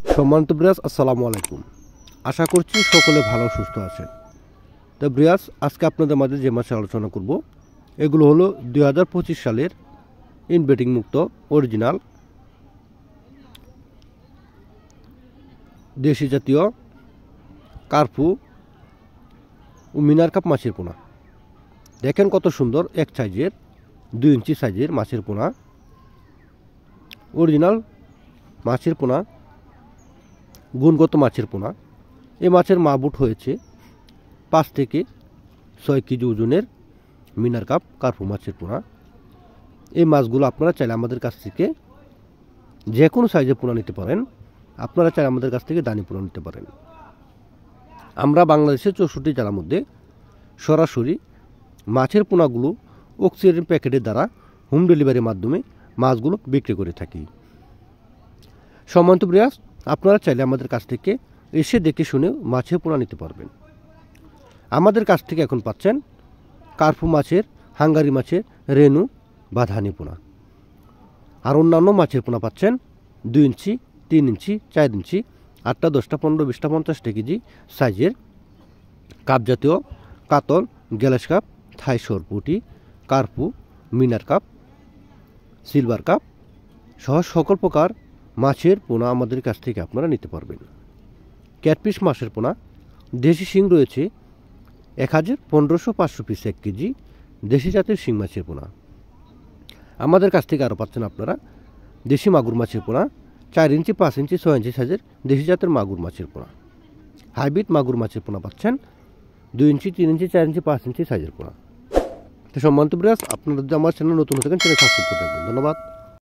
সম্মানিত ব্রিয়াস, আসসালামু আলাইকুম। আশা করছি সকলে ভালো সুস্থ আছেন। তো ব্রিয়াস, আজকে আপনাদের মাঝে যে মাছে আলোচনা করব এগুলো হলো 2025 সালের ইনব্রিডিং মুক্ত অরিজিনাল দেশি জাতীয় কার্পু ও মিনার কাপ মাছের পোনা। দেখেন কত সুন্দর এক সাইজের 2 ইঞ্চি সাইজের মাছের পোনা, অরিজিনাল মাছের পোনা, গুণগত মাছের পোনা। এই মাছের মাবুট হয়েছে 5 থেকে 6 কেজি ওজনের মিনার কাপ কার্পু মাছের পোনা। এই মাছগুলো আপনারা চাইলে আমাদের কাছ থেকে যে কোনো সাইজের পোনা নিতে পারেন। আপনারা চাইলে আমাদের কাছ থেকে দানি পোনা নিতে পারেন। আমরা বাংলাদেশের 64 জেলার মধ্যে সরাসরি মাছের পোনাগুলো অক্সিজেন প্যাকেটের দ্বারা হোম ডেলিভারির মাধ্যমে মাছগুলো বিক্রি করে থাকি। সম্মানিত ব্রিয়াস, আপনারা চাইলে আমাদের কাছ থেকে এসে দেখে শুনে মাছের পোনা নিতে পারবেন। আমাদের কাছ থেকে এখন পাচ্ছেন কার্পু মাছের, হাঙ্গারি মাছের রেনু বা ধানি পোনা। আর অন্যান্য মাছের পোনা পাচ্ছেন 2 ইঞ্চি, 3 ইঞ্চি, 4 ইঞ্চি, 8টা, 10টা, 15, 20টা, 50টা কেজি সাইজের কাপ জাতীয় কাতল, গ্যালাস কাপ, থাই সরপুটি, কার্পু, মিনার কাপ, সিলভার কাপ সহ সকল প্রকার মাছের পোনা আমাদের কাছ থেকে আপনারা নিতে পারবেন। ক্যাটফিশ মাছের পোনা দেশি শিং রয়েছে 1500-500 পিস 1 কেজি দেশি জাতের শিং মাছের পোনা। আমাদের কাছ থেকে আরও পাচ্ছেন আপনারা দেশি মাগুর মাছের পোনা 4 ইঞ্চি, 5 ইঞ্চি, 6 ইঞ্চি সাইজের দেশি জাতের মাগুর মাছের পোনা। হাইব্রিড মাগুর মাছের পোনা পাচ্ছেন 2 ইঞ্চি, 3 ইঞ্চি, 4 ইঞ্চি, 5 ইঞ্চি সাইজের পোনা। তো সম্মানিত ব্রিয়াস, আপনারা যদি আমার চ্যানেল নতুন থাকেন চ্যানেল সাবস্ক্রাইব করে রাখবেন। ধন্যবাদ।